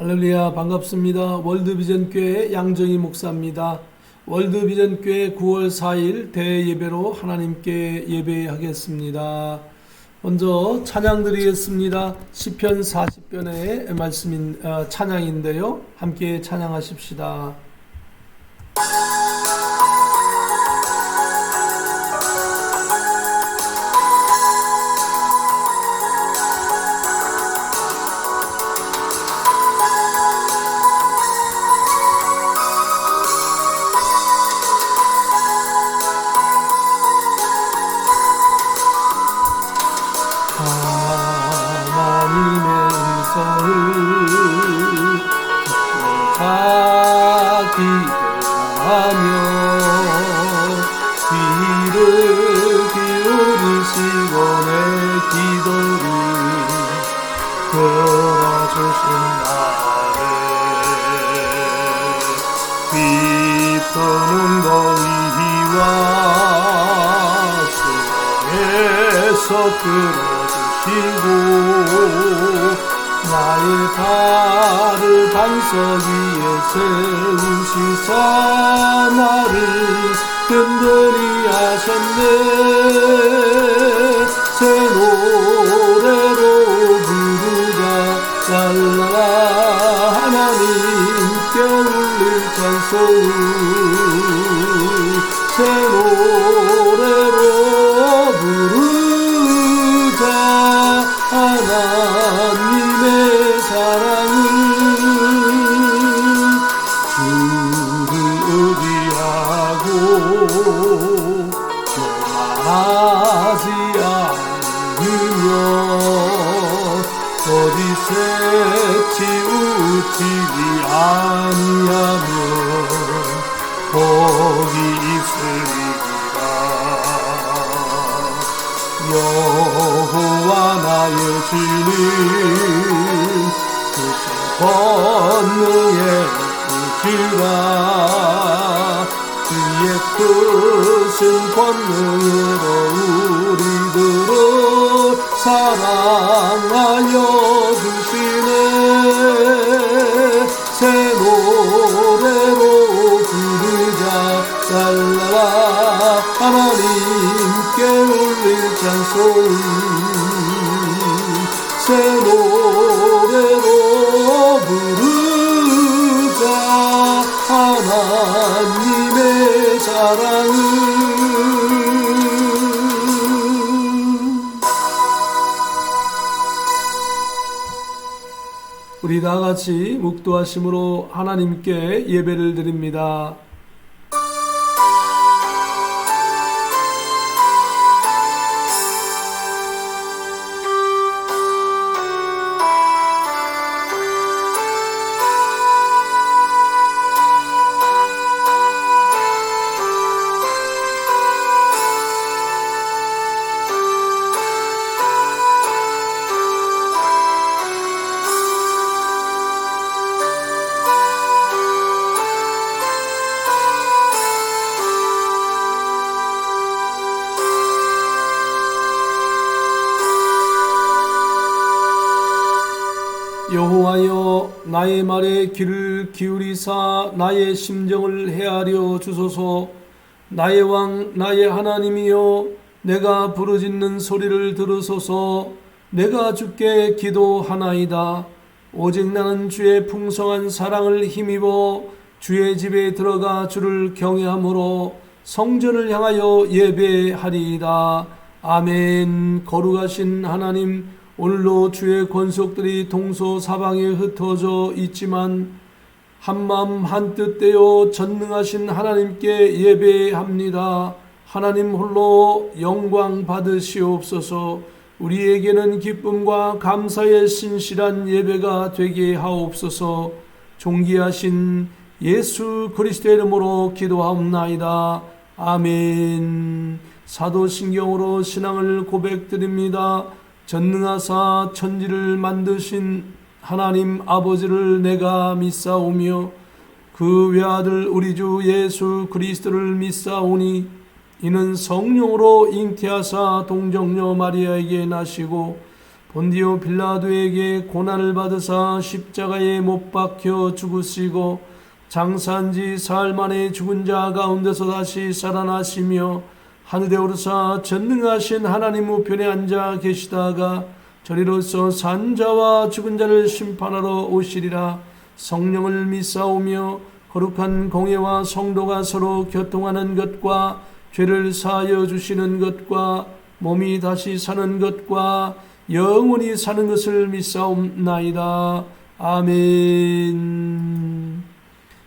할렐루야, 반갑습니다. 월드비전교회 양정희 목사입니다. 월드비전교회 9월 4일 대예배로 하나님께 예배하겠습니다. 먼저 찬양 드리겠습니다. 시편 40편의 말씀인 찬양인데요. 함께 찬양하십시다. 비푸는 더위와 수렁에서 끌어주시고 나의 발을 반석 위에 세우시사 나를 든든히 하셨네. 새 노래로 부르자 랄라라 하나님께 울릴 찬송 새 노래로 부르자 하나님의 사랑을 주를 의지하고 교만하지 않으며 어디 새치 웃기지 아니하며 거기 있으리라. 여호와 나의 주는 크신 권능의 주라. 그의 크신 권능으로 우리들을 사랑하여 주시네. 새 노래로 부르자 랄라라 하나님께 울릴 찬송 새 노래로 부르자 하나님의 사랑을. 우리 다 같이 묵도하심으로 하나님께 예배를 드립니다. 여호와여 나의 말에 귀를 기울이사 나의 심정을 헤아려 주소서. 나의 왕 나의 하나님이여 내가 부르짖는 소리를 들으소서. 내가 주께 기도하나이다. 오직 나는 주의 풍성한 사랑을 힘입어 주의 집에 들어가 주를 경외함으로 성전을 향하여 예배하리이다. 아멘. 거룩하신 하나님, 오늘도 주의 권속들이 동서사방에 흩어져 있지만 한마음 한뜻 되어 전능하신 하나님께 예배합니다. 하나님 홀로 영광 받으시옵소서. 우리에게는 기쁨과 감사의 신실한 예배가 되게 하옵소서. 존귀하신 예수 그리스도의 이름으로 기도하옵나이다. 아멘. 사도신경으로 신앙을 고백드립니다. 전능하사 천지를 만드신 하나님 아버지를 내가 믿사오며 그 외아들 우리 주 예수 그리스도를 믿사오니 이는 성령으로 잉태하사 동정녀 마리아에게 나시고 본디오 빌라도에게 고난을 받으사 십자가에 못 박혀 죽으시고 장사한 지 사흘 만에 죽은 자 가운데서 다시 살아나시며 하늘에 오르사 전능하신 하나님 우편에 앉아 계시다가 저리로서 산 자와 죽은 자를 심판하러 오시리라. 성령을 믿사오며 거룩한 공예와 성도가 서로 교통하는 것과 죄를 사하여 주시는 것과 몸이 다시 사는 것과 영원히 사는 것을 믿사옵나이다. 아멘.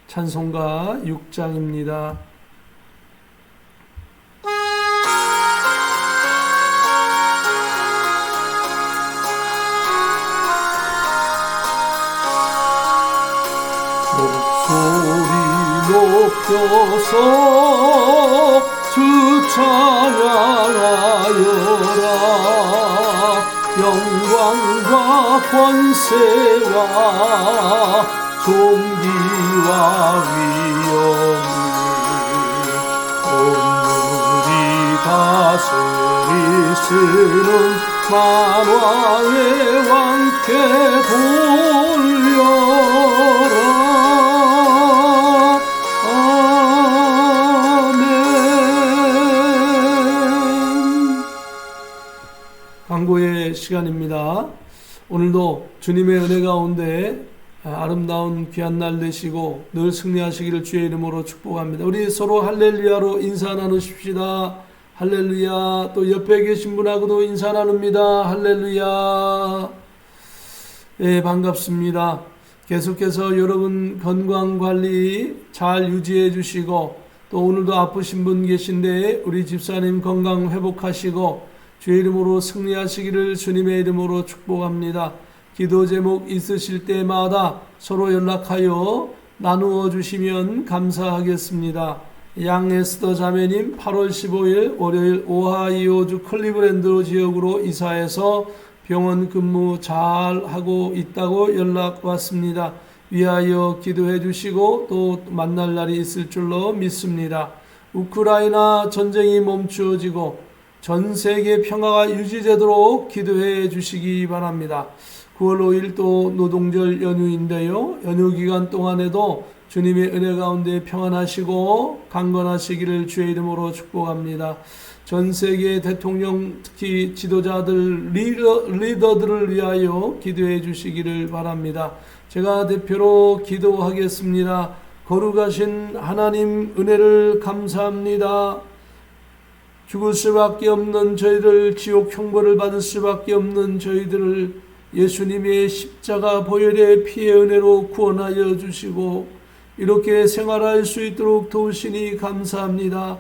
찬송가 6장입니다. 높여서 주 찬양하여라. 영광과 권세와 존귀와 위엄이 온누리 다스리시는 만왕의 왕께 돌려라. 광고의 시간입니다. 오늘도 주님의 은혜 가운데 아름다운 귀한 날 되시고 늘 승리하시기를 주의 이름으로 축복합니다. 우리 서로 할렐루야로 인사 나누십시다. 할렐루야. 또 옆에 계신 분하고도 인사 나눕니다. 할렐루야. 예, 반갑습니다. 계속해서 여러분 건강관리 잘 유지해 주시고 또 오늘도 아프신 분 계신데 우리 집사님 건강 회복하시고 주의 이름으로 승리하시기를 주님의 이름으로 축복합니다. 기도 제목 있으실 때마다 서로 연락하여 나누어 주시면 감사하겠습니다. 양에스더 자매님 8월 15일 월요일 오하이오주 클리브랜드 지역으로 이사해서 병원 근무 잘 하고 있다고 연락 왔습니다. 위하여 기도해 주시고 또 만날 날이 있을 줄로 믿습니다. 우크라이나 전쟁이 멈추어지고 전 세계 평화가 유지되도록 기도해 주시기 바랍니다. 9월 5일 또 노동절 연휴인데요. 연휴 기간 동안에도 주님의 은혜 가운데 평안하시고 강건하시기를 주의 이름으로 축복합니다. 전 세계 대통령 특히 지도자들 리더들을 위하여 기도해 주시기를 바랍니다. 제가 대표로 기도하겠습니다. 거룩하신 하나님 은혜를 감사합니다. 죽을 수밖에 없는 저희들, 지옥 형벌을 받을 수밖에 없는 저희들을 예수님의 십자가 보혈의 피의 은혜로 구원하여 주시고 이렇게 생활할 수 있도록 도우시니 감사합니다.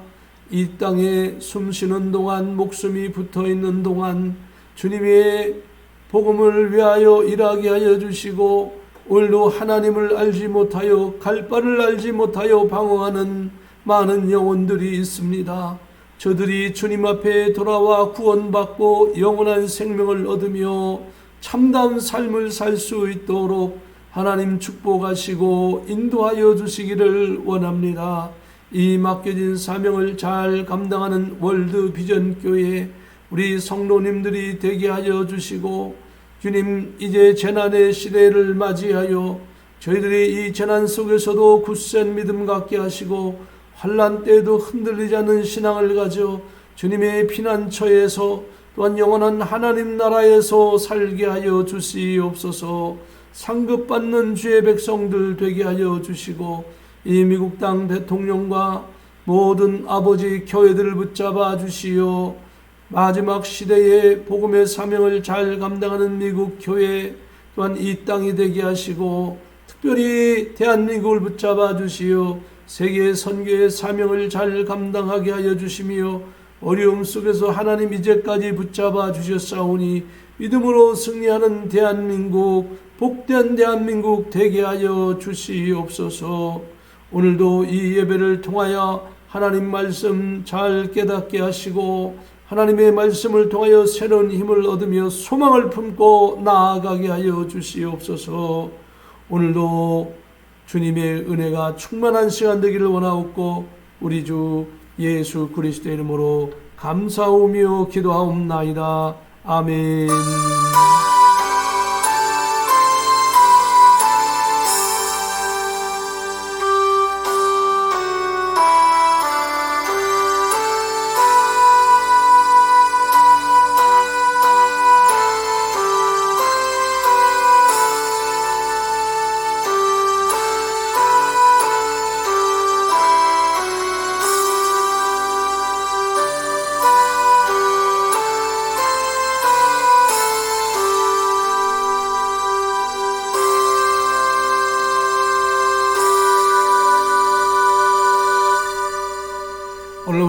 이 땅에 숨쉬는 동안, 목숨이 붙어있는 동안 주님의 복음을 위하여 일하게 하여 주시고 오늘도 하나님을 알지 못하여 갈 바를 알지 못하여 방황하는 많은 영혼들이 있습니다. 저들이 주님 앞에 돌아와 구원받고 영원한 생명을 얻으며 참다운 삶을 살 수 있도록 하나님 축복하시고 인도하여 주시기를 원합니다. 이 맡겨진 사명을 잘 감당하는 월드 비전 교회 우리 성도님들이 되게 하여 주시고 주님 이제 재난의 시대를 맞이하여 저희들이 이 재난 속에서도 굳센 믿음 갖게 하시고 환난 때에도 흔들리지 않는 신앙을 가져 주님의 피난처에서 또한 영원한 하나님 나라에서 살게 하여 주시옵소서. 상급받는 주의 백성들 되게 하여 주시고 이 미국 땅 대통령과 모든 아버지 교회들을 붙잡아 주시어 마지막 시대에 복음의 사명을 잘 감당하는 미국 교회 또한 이 땅이 되게 하시고 특별히 대한민국을 붙잡아 주시어 세계 선교의 사명을 잘 감당하게 하여 주시며 어려움 속에서 하나님 이제까지 붙잡아 주셨사오니 믿음으로 승리하는 대한민국, 복된 대한민국 되게 하여 주시옵소서. 오늘도 이 예배를 통하여 하나님 말씀 잘 깨닫게 하시고 하나님의 말씀을 통하여 새로운 힘을 얻으며 소망을 품고 나아가게 하여 주시옵소서. 오늘도 주님의 은혜가 충만한 시간 되기를 원하옵고 우리 주 예수 그리스도의 이름으로 감사하며 기도하옵나이다. 아멘.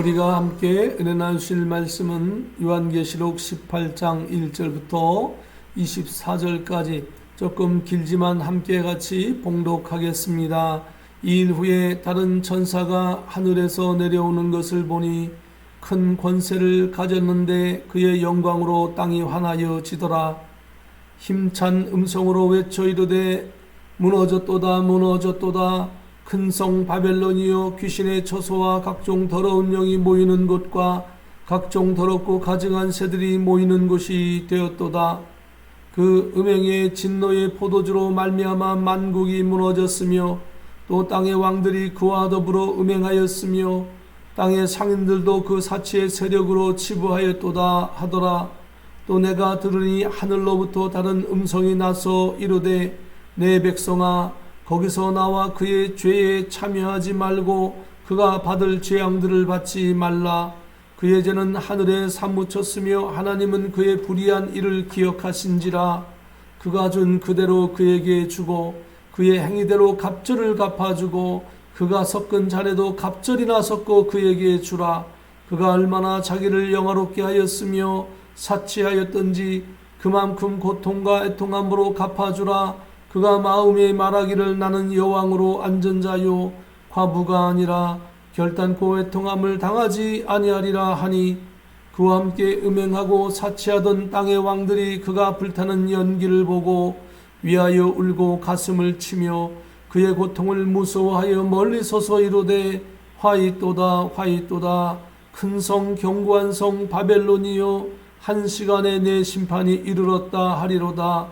우리가 함께 은혜 나누실 말씀은 요한계시록 18장 1절부터 24절까지 조금 길지만 함께 같이 봉독하겠습니다. 이 일 후에 다른 천사가 하늘에서 내려오는 것을 보니 큰 권세를 가졌는데 그의 영광으로 땅이 환하여 지더라. 힘찬 음성으로 외쳐 이르되 무너졌도다 무너졌도다. 큰 성 바벨론이여 귀신의 처소와 각종 더러운 영이 모이는 곳과 각종 더럽고 가증한 새들이 모이는 곳이 되었도다. 그 음행의 진노의 포도주로 말미암아 만국이 무너졌으며 또 땅의 왕들이 그와 더불어 음행하였으며 땅의 상인들도 그 사치의 세력으로 치부하였도다 하더라. 또 내가 들으니 하늘로부터 다른 음성이 나서 이르되 내 백성아 거기서 나와 그의 죄에 참여하지 말고 그가 받을 재앙들을 받지 말라. 그의 죄는 하늘에 사무쳤으며 하나님은 그의 불의한 일을 기억하신지라. 그가 준 그대로 그에게 주고 그의 행위대로 갑절을 갚아주고 그가 섞은 잔에도 갑절이나 섞어 그에게 주라. 그가 얼마나 자기를 영화롭게 하였으며 사치하였던지 그만큼 고통과 애통함으로 갚아주라. 그가 마음에 말하기를 나는 여왕으로 앉은 자요 과부가 아니라 결단코 애통함을 당하지 아니하리라 하니 그와 함께 음행하고 사치하던 땅의 왕들이 그가 불타는 연기를 보고 위하여 울고 가슴을 치며 그의 고통을 무서워하여 멀리 서서 이르되 화이또다 화이또다. 큰 성 견고한 성 바벨론이여 한 시간에 내 심판이 이르렀다 하리로다.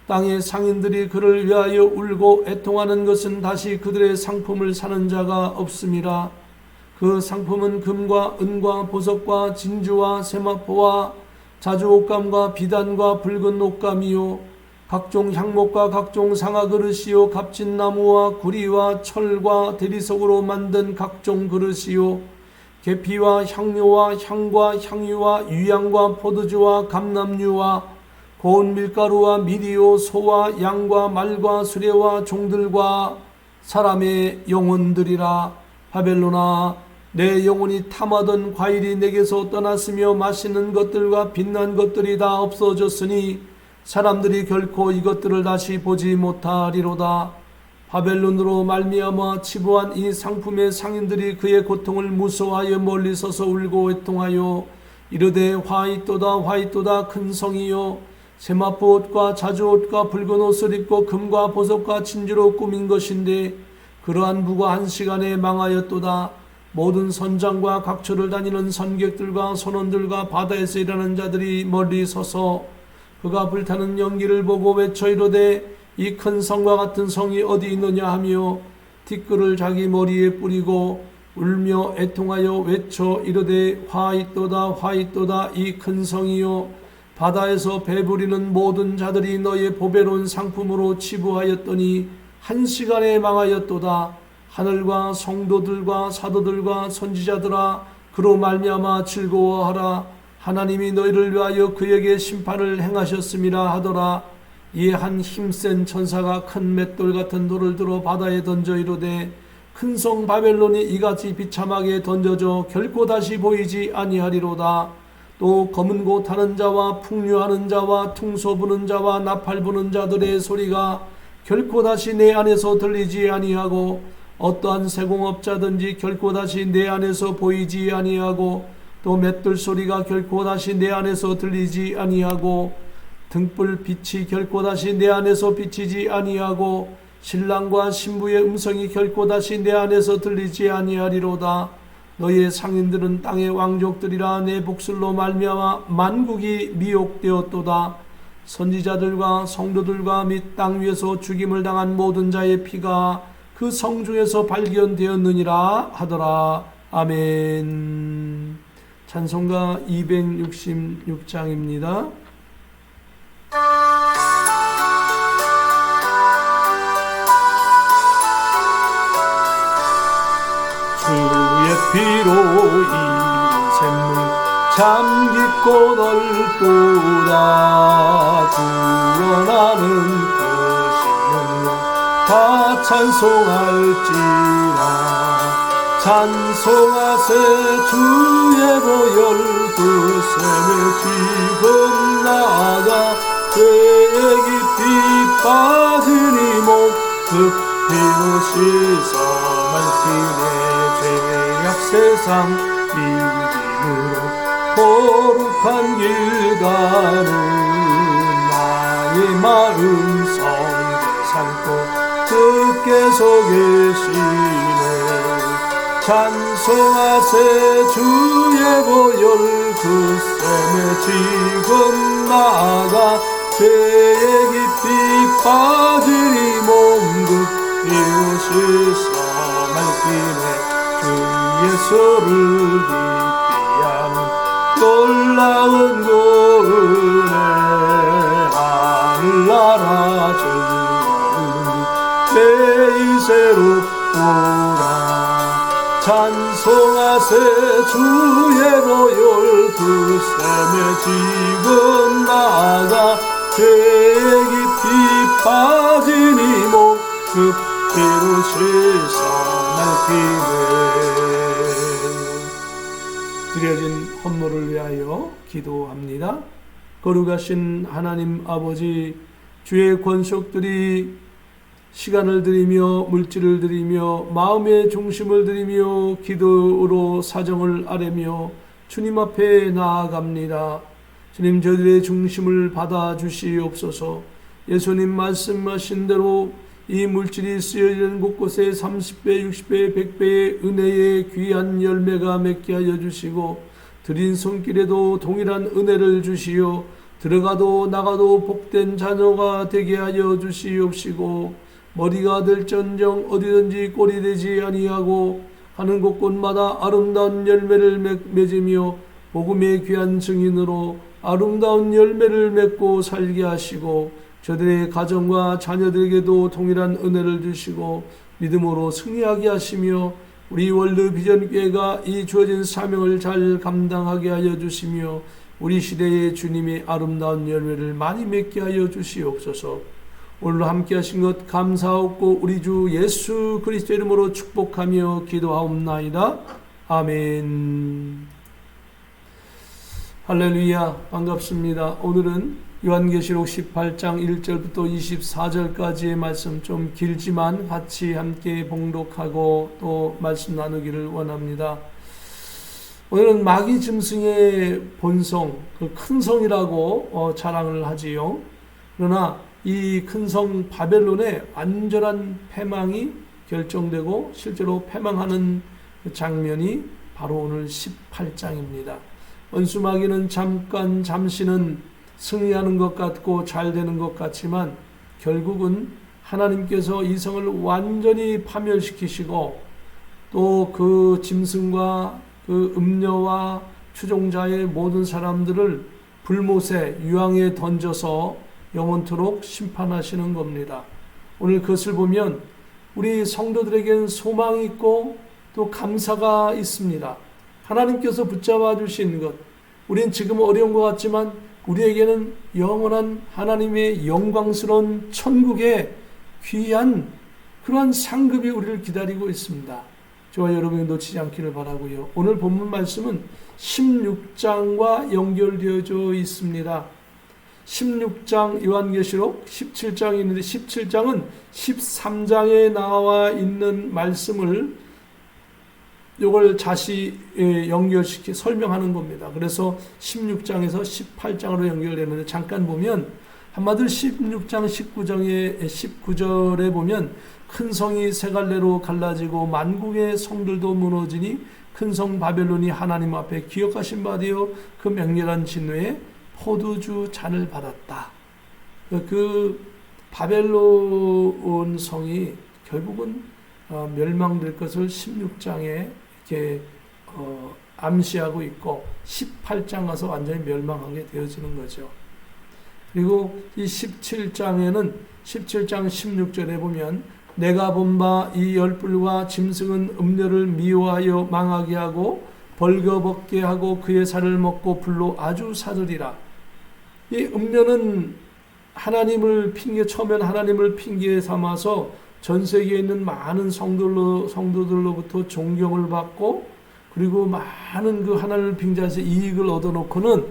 땅의 상인들이 그를 위하여 울고 애통하는 것은 다시 그들의 상품을 사는 자가 없음이라. 그 상품은 금과 은과 보석과 진주와 세마포와 자주옷감과 비단과 붉은 옷감이요 각종 향목과 각종 상아그릇이요 값진 나무와 구리와 철과 대리석으로 만든 각종 그릇이요 계피와 향료와 향과 향유와 유향과 포도주와 감람류와 고운 밀가루와 미리오 소와 양과 말과 수레와 종들과 사람의 영혼들이라. 바벨론아 내 영혼이 탐하던 과일이 내게서 떠났으며 맛있는 것들과 빛난 것들이 다 없어졌으니 사람들이 결코 이것들을 다시 보지 못하리로다. 바벨론으로 말미암아 치부한 이 상품의 상인들이 그의 고통을 무서워하여 멀리 서서 울고 애통하여 이르되 화이또다 화이또다. 큰 성이여 세마포 옷과 자주옷과 붉은 옷을 입고 금과 보석과 진주로 꾸민 것인데 그러한 부가 한 시간에 망하였도다. 모든 선장과 각처를 다니는 선객들과 선원들과 바다에서 일하는 자들이 멀리 서서 그가 불타는 연기를 보고 외쳐 이르되 이 큰 성과 같은 성이 어디 있느냐 하며 티끌을 자기 머리에 뿌리고 울며 애통하여 외쳐 이르되 화이또다 화이또다. 이 큰 성이요 바다에서 배부리는 모든 자들이 너의 보배로운 상품으로 치부하였더니 한 시간에 망하였도다. 하늘과 성도들과 사도들과 선지자들아 그로 말미암아 즐거워하라. 하나님이 너희를 위하여 그에게 심판을 행하셨음이라 하더라. 이에 한 힘센 천사가 큰 맷돌 같은 돌을 들어 바다에 던져 이르되 큰 성 바벨론이 이같이 비참하게 던져져 결코 다시 보이지 아니하리로다. 또 검은 고 타는 자와 풍류하는 자와 퉁소 부는 자와 나팔 부는 자들의 소리가 결코 다시 내 안에서 들리지 아니하고 어떠한 세공업자든지 결코 다시 내 안에서 보이지 아니하고 또 맷돌 소리가 결코 다시 내 안에서 들리지 아니하고 등불 빛이 결코 다시 내 안에서 비치지 아니하고 신랑과 신부의 음성이 결코 다시 내 안에서 들리지 아니하리로다. 너희의 상인들은 땅의 왕족들이라. 내 복술로 말미암아 만국이 미혹되었도다. 선지자들과 성도들과 및 땅 위에서 죽임을 당한 모든 자의 피가 그 성 중에서 발견되었느니라 하더라. 아멘. 찬송가 266장입니다. 주의 피로 이 샘물 참 깊고 넓도다. 구원하는 것이며 다 찬송할지라. 찬송하세 주의 보혈 그 셈에 지금 나아가 죄에 깊이 빠지니 몸 피로 씻어 말티내 죄악 세상 믿음으로 거룩한 길 가는 나의 마음 성대 삼고 주께서 계시네. 찬송하세 주의 보혈 그 셈에 지금 나아가 죄에 깊이 빠지니 몸 피로 씻어 말티내 주 예수를 깊이 하는 놀라운 은혜. 하늘나라 즐거움이 새롭구나. 찬송하세 주의 보혈 그 셈에 지금 나아가 죄에 깊이 빠지니 몸 그 피로 씻어 말티내. 드려진 헌물을 위하여 기도합니다. 거룩하신 하나님 아버지, 주의 권속들이 시간을 드리며 물질을 드리며 마음의 중심을 드리며 기도로 사정을 아뢰며 주님 앞에 나아갑니다. 주님, 저들의 중심을 받아주시옵소서. 예수님 말씀하신 대로 이 물질이 쓰여지는 곳곳에 30배, 60배, 100배의 은혜의 귀한 열매가 맺게 하여 주시고 드린 손길에도 동일한 은혜를 주시어 들어가도 나가도 복된 자녀가 되게 하여 주시옵시고 머리가 될전정 어디든지 꼴이 되지 아니하고 가는 곳곳마다 아름다운 열매를 맺으며 복음의 귀한 증인으로 아름다운 열매를 맺고 살게 하시고 저들의 가정과 자녀들에게도 동일한 은혜를 주시고 믿음으로 승리하게 하시며 우리 월드비전교회가 이 주어진 사명을 잘 감당하게 하여 주시며 우리 시대의 주님의 아름다운 열매를 많이 맺게 하여 주시옵소서. 오늘 함께 하신 것 감사하고 우리 주 예수 그리스도 이름으로 축복하며 기도하옵나이다. 아멘. 할렐루야, 반갑습니다. 오늘은 요한계시록 18장 1절부터 24절까지의 말씀, 좀 길지만 같이 함께 봉독하고 또 말씀 나누기를 원합니다. 오늘은 마귀 짐승의 본성, 그 큰 성이라고 자랑을 하지요. 그러나 이 큰 성 바벨론의 완전한 패망이 결정되고 실제로 패망하는 장면이 바로 오늘 18장입니다. 원수 마귀는 잠시는 승리하는 것 같고 잘 되는 것 같지만 결국은 하나님께서 이 성을 완전히 파멸시키시고 또 그 짐승과 그 음녀와 추종자의 모든 사람들을 불못에 유황에 던져서 영원토록 심판하시는 겁니다. 오늘 그것을 보면 우리 성도들에게는 소망이 있고 또 감사가 있습니다. 하나님께서 붙잡아 주신 것, 우린 지금 어려운 것 같지만 우리에게는 영원한 하나님의 영광스러운 천국의 귀한 그러한 상급이 우리를 기다리고 있습니다. 저와 여러분이 놓치지 않기를 바라고요. 오늘 본문 말씀은 16장과 연결되어져 있습니다. 16장 요한계시록 17장이 있는데 17장은 13장에 나와 있는 말씀을 이걸 다시 연결시켜 설명하는 겁니다. 그래서 16장에서 18장으로 연결되는데 잠깐 보면 한마디로 16장 19절에 보면 큰 성이 세 갈래로 갈라지고 만국의 성들도 무너지니 큰 성 바벨론이 하나님 앞에 기억하신 바 되어 그 맹렬한 진노에 포도주 잔을 받았다. 그 바벨론 성이 결국은 멸망될 것을 16장에 이렇게 암시하고 있고 18장 가서 완전히 멸망하게 되어지는 거죠. 그리고 이 17장에는 17장 16절에 보면 내가 본 바 이 열불과 짐승은 음녀를 미워하여 망하게 하고 벌거벗게 하고 그의 살을 먹고 불로 아주 사들이라. 이 음녀는 하나님을 처음에는 하나님을 핑계 삼아서 전 세계에 있는 많은 성도들로부터 존경을 받고 그리고 많은 그 하나님을 빙자해서 이익을 얻어놓고는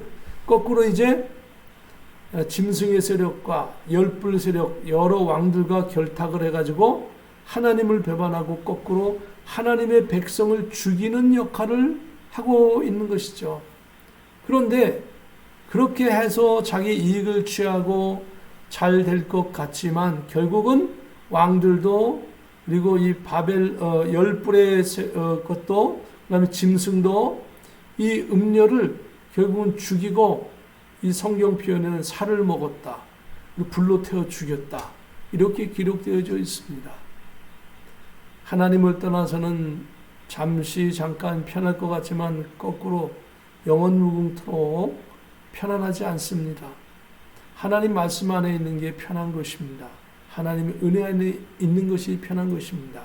거꾸로 이제 짐승의 세력과 열불 세력 여러 왕들과 결탁을 해가지고 하나님을 배반하고 거꾸로 하나님의 백성을 죽이는 역할을 하고 있는 것이죠. 그런데 그렇게 해서 자기 이익을 취하고 잘 될 것 같지만 결국은 왕들도 그리고 이 바벨 열불의 것도 그다음에 짐승도 이 음녀를 결국은 죽이고 이 성경 표현에는 살을 먹었다. 불로 태워 죽였다. 이렇게 기록되어져 있습니다. 하나님을 떠나서는 잠깐 편할 것 같지만 거꾸로 영원 무궁토록 편안하지 않습니다. 하나님 말씀 안에 있는 게 편한 것입니다. 하나님의 은혜 안에 있는 것이 편한 것입니다.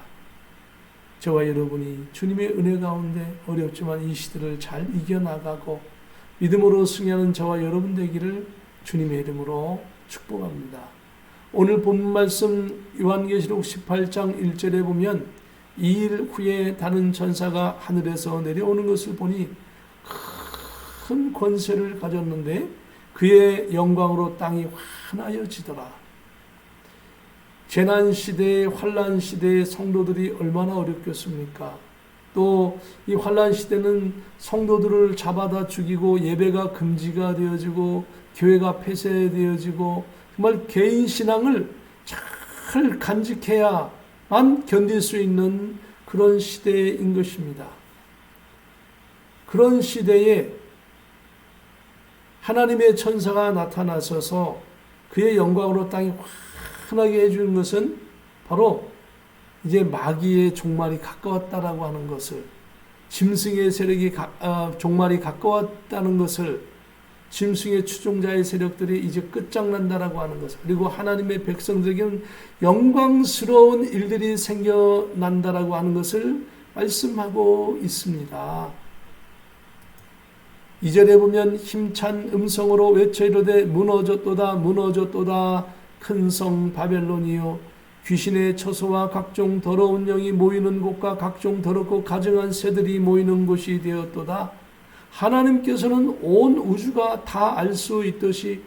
저와 여러분이 주님의 은혜 가운데 어렵지만 이 시대를 잘 이겨나가고 믿음으로 승리하는 저와 여러분 되기를 주님의 이름으로 축복합니다. 오늘 본 말씀 요한계시록 18장 1절에 보면 2일 후에 다른 천사가 하늘에서 내려오는 것을 보니 큰 권세를 가졌는데 그의 영광으로 땅이 환하여지더라. 재난시대에 환란시대에 성도들이 얼마나 어렵겠습니까? 또 이 환란시대는 성도들을 잡아다 죽이고 예배가 금지가 되어지고 교회가 폐쇄되어지고 정말 개인 신앙을 잘 간직해야만 견딜 수 있는 그런 시대인 것입니다. 그런 시대에 하나님의 천사가 나타나셔서 그의 영광으로 땅이 환하게 해주는 것은 바로 이제 마귀의 종말이 가까웠다라고 하는 것을, 짐승의 세력이 종말이 가까웠다는 것을, 짐승의 추종자의 세력들이 이제 끝장난다라고 하는 것을, 그리고 하나님의 백성들에게는 영광스러운 일들이 생겨난다라고 하는 것을 말씀하고 있습니다. 2절에 보면 힘찬 음성으로 외쳐 이르되 무너졌도다 무너졌도다 큰 성 바벨론이요 귀신의 처소와 각종 더러운 영이 모이는 곳과 각종 더럽고 가증한 새들이 모이는 곳이 되었도다. 하나님께서는 온 우주가 다 알 수 있듯이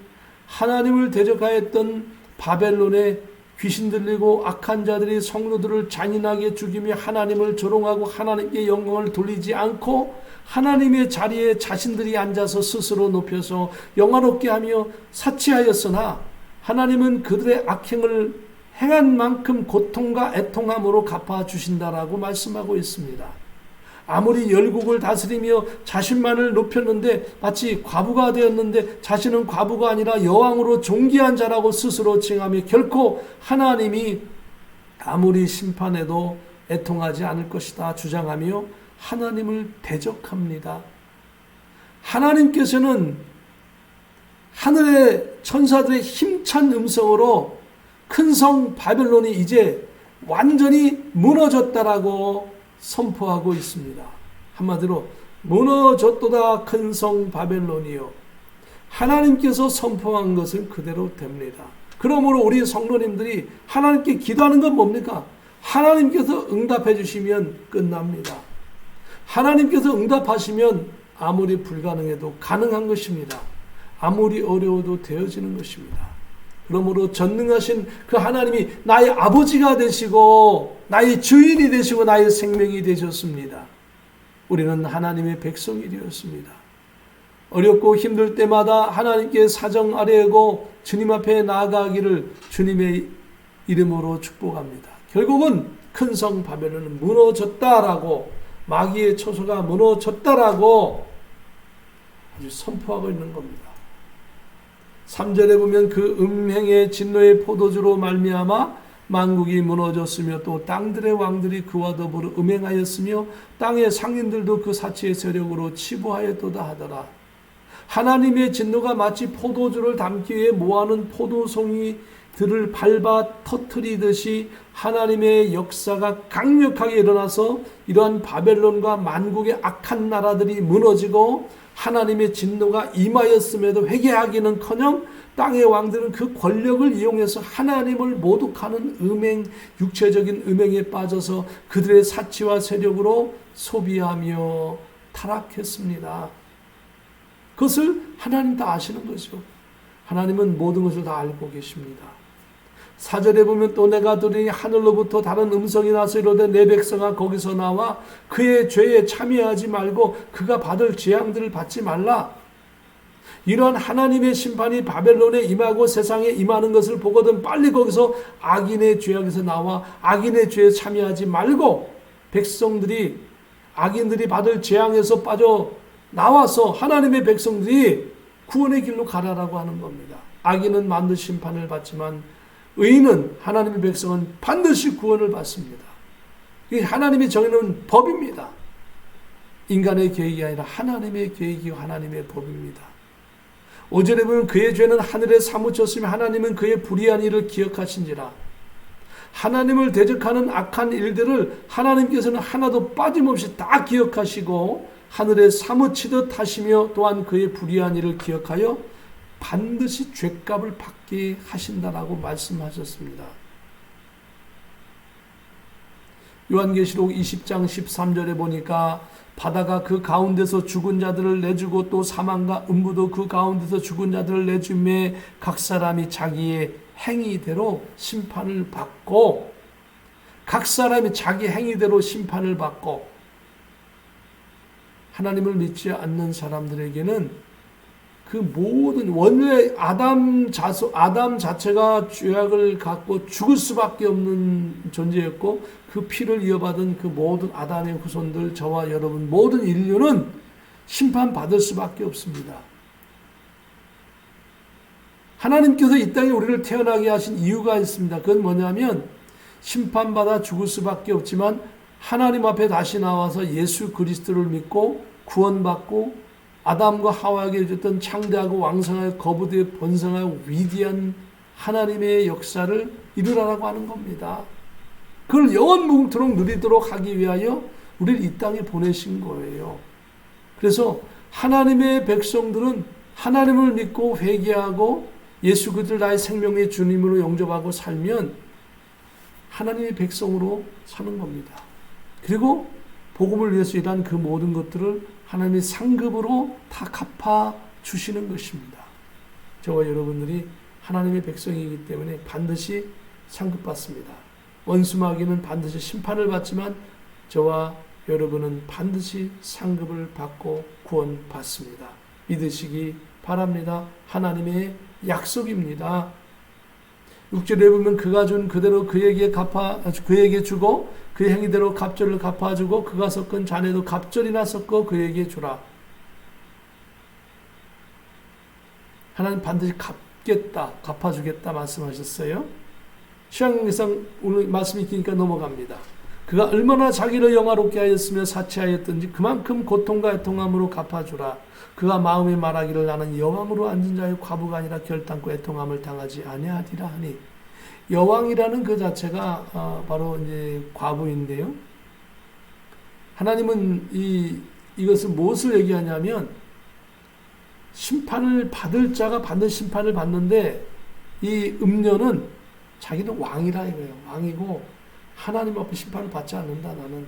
하나님을 대적하였던 바벨론에 귀신 들리고 악한 자들이 성도들을 잔인하게 죽이며 하나님을 조롱하고 하나님께 영광을 돌리지 않고 하나님의 자리에 자신들이 앉아서 스스로 높여서 영화롭게 하며 사치하였으나 하나님은 그들의 악행을 행한 만큼 고통과 애통함으로 갚아주신다라고 말씀하고 있습니다. 아무리 열국을 다스리며 자신만을 높였는데 마치 과부가 되었는데 자신은 과부가 아니라 여왕으로 존귀한 자라고 스스로 칭하며 결코 하나님이 아무리 심판해도 애통하지 않을 것이다 주장하며 하나님을 대적합니다. 하나님께서는 하늘의 천사들의 힘찬 음성으로 큰 성 바벨론이 이제 완전히 무너졌다라고 선포하고 있습니다. 한마디로 무너졌도다 큰 성 바벨론이요. 하나님께서 선포한 것은 그대로 됩니다. 그러므로 우리 성도님들이 하나님께 기도하는 건 뭡니까? 하나님께서 응답해 주시면 끝납니다. 하나님께서 응답하시면 아무리 불가능해도 가능한 것입니다. 아무리 어려워도 되어지는 것입니다. 그러므로 전능하신 그 하나님이 나의 아버지가 되시고 나의 주인이 되시고 나의 생명이 되셨습니다. 우리는 하나님의 백성이 되었습니다. 어렵고 힘들 때마다 하나님께 사정 아뢰고 주님 앞에 나아가기를 주님의 이름으로 축복합니다. 결국은 큰 성 바벨론은 무너졌다라고, 마귀의 처소가 무너졌다라고 아주 선포하고 있는 겁니다. 3절에 보면 그 음행의 진노의 포도주로 말미암아 만국이 무너졌으며 또 땅들의 왕들이 그와 더불어 음행하였으며 땅의 상인들도 그 사치의 세력으로 치부하였도다 하더라. 하나님의 진노가 마치 포도주를 담기 위해 모아놓은 포도송이들을 밟아 터뜨리듯이 하나님의 역사가 강력하게 일어나서 이러한 바벨론과 만국의 악한 나라들이 무너지고 하나님의 진노가 임하였음에도 회개하기는커녕 땅의 왕들은 그 권력을 이용해서 하나님을 모독하는 육체적인 음행에 빠져서 그들의 사치와 세력으로 소비하며 타락했습니다. 그것을 하나님 다 아시는 거죠. 하나님은 모든 것을 다 알고 계십니다. 4절에 보면 또 내가 들으니 하늘로부터 다른 음성이 나서 이르되 내 백성아 거기서 나와 그의 죄에 참여하지 말고 그가 받을 재앙들을 받지 말라. 이러한 하나님의 심판이 바벨론에 임하고 세상에 임하는 것을 보거든 빨리 거기서 악인의 죄악에서 나와 악인의 죄에 참여하지 말고 백성들이 악인들이 받을 재앙에서 빠져 나와서 하나님의 백성들이 구원의 길로 가라라고 하는 겁니다. 악인은 반드시 심판을 받지만 의인은 하나님의 백성은 반드시 구원을 받습니다. 이게 하나님이 정해놓은 법입니다. 인간의 계획이 아니라 하나님의 계획이고 하나님의 법입니다. 5절에 보면 그의 죄는 하늘에 사무쳤으며 하나님은 그의 불의한 일을 기억하신지라. 하나님을 대적하는 악한 일들을 하나님께서는 하나도 빠짐없이 다 기억하시고 하늘에 사무치듯 하시며 또한 그의 불의한 일을 기억하여 반드시 죗값을 받게 하신다라고 말씀하셨습니다. 요한계시록 20장 13절에 보니까 바다가 그 가운데서 죽은 자들을 내주고 또 사망과 음부도 그 가운데서 죽은 자들을 내주매 각 사람이 자기의 행위대로 심판을 받고 각 사람이 자기 행위대로 심판을 받고 하나님을 믿지 않는 사람들에게는 그 모든 원래 아담 자체가 죄악을 갖고 죽을 수밖에 없는 존재였고 그 피를 이어받은 그 모든 아담의 후손들 저와 여러분 모든 인류는 심판받을 수밖에 없습니다. 하나님께서 이 땅에 우리를 태어나게 하신 이유가 있습니다. 그건 뭐냐면 심판받아 죽을 수밖에 없지만 하나님 앞에 다시 나와서 예수 그리스도를 믿고 구원받고 아담과 하와에게 주셨던 창대하고 왕성하고 거부되어 번성하고 위대한 하나님의 역사를 이루라고 하는 겁니다. 그걸 영원무궁토록 누리도록 하기 위하여 우리를 이 땅에 보내신 거예요. 그래서 하나님의 백성들은 하나님을 믿고 회개하고 예수 그리스도를 나의 생명의 주님으로 영접하고 살면 하나님의 백성으로 사는 겁니다. 그리고 복음을 위해서 일한 그 모든 것들을 하나님의 상급으로 다 갚아 주시는 것입니다. 저와 여러분들이 하나님의 백성이기 때문에 반드시 상급받습니다. 원수마귀는 반드시 심판을 받지만 저와 여러분은 반드시 상급을 받고 구원받습니다. 믿으시기 바랍니다. 하나님의 약속입니다. 6절에 보면 그가 준 그대로 그에게 주고 그 행위대로 갑절을 갚아주고 그가 섞은 잔에도 갑절이나 섞어 그에게 주라. 하나님 반드시 갚아주겠다 말씀하셨어요. 시향에상 오늘 말씀이 기니까 넘어갑니다. 그가 얼마나 자기를 영화롭게 하였으며 사치하였든지 그만큼 고통과 애통함으로 갚아주라. 그가 마음에 말하기를 나는 여왕으로 앉은 자의 과부가 아니라 결단코 애통함을 당하지 아니하리라 하니 여왕이라는 그 자체가 바로 이제 과부인데요. 하나님은 이것을 무엇을 얘기하냐면 심판을 받을 자가 받는 심판을 받는데 이 음녀는 자기는 왕이라 이거예요. 왕이고 하나님 앞에 심판을 받지 않는다. 나는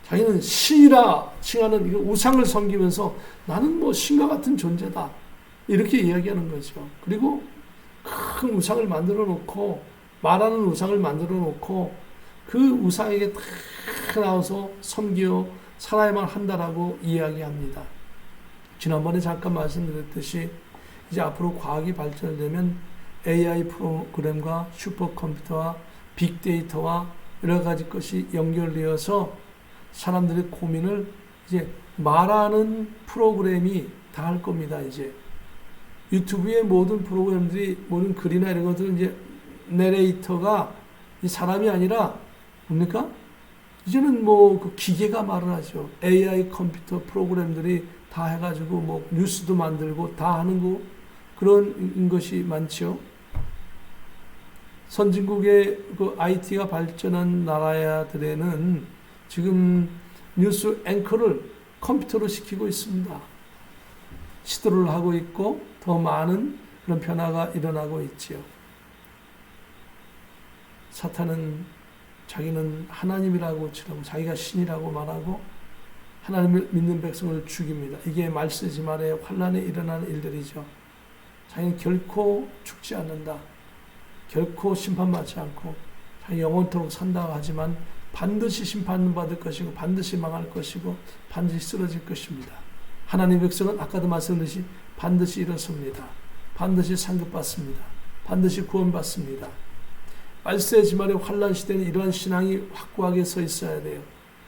자기는 신이라 칭하는 우상을 섬기면서 나는 뭐 신과 같은 존재다. 이렇게 이야기하는 거죠. 그리고 큰 우상을 만들어 놓고 말하는 우상을 만들어 놓고 그 우상에게 다 나와서 섬겨 살아야만 한다라고 이야기합니다. 지난번에 잠깐 말씀드렸듯이 이제 앞으로 과학이 발전되면 AI 프로그램과 슈퍼컴퓨터와 빅데이터와 여러 가지 것이 연결되어서 사람들의 고민을 이제 말하는 프로그램이 다 할 겁니다. 이제 유튜브의 모든 프로그램들이 모든 글이나 이런 것들은 이제 내레이터가 사람이 아니라 뭡니까? 이제는 뭐 그 기계가 말을 하죠. AI 컴퓨터 프로그램들이 다 해가지고 뭐 뉴스도 만들고 다 하는 거 그런 것이 많죠. 선진국의 그 IT가 발전한 나라들에는 지금 뉴스 앵커를 컴퓨터로 시키고 있습니다. 시도를 하고 있고 더 많은 그런 변화가 일어나고 있지요. 사탄은 자기는 하나님이라고 치라고 자기가 신이라고 말하고 하나님을 믿는 백성을 죽입니다. 이게 말세지 말에 환란에 일어나는 일들이죠. 자기는 결코 죽지 않는다. 결코 심판받지 않고 자기 영원토록 산다고 하지만 반드시 심판받을 것이고 반드시 망할 것이고 반드시 쓰러질 것입니다. 하나님의 백성은 아까도 말씀드렸듯이 반드시 일어섭니다. 반드시 상급받습니다. 반드시 구원받습니다. 말세지 말의 환란 시대는 이러한 신앙이 확고하게 서 있어야 돼요.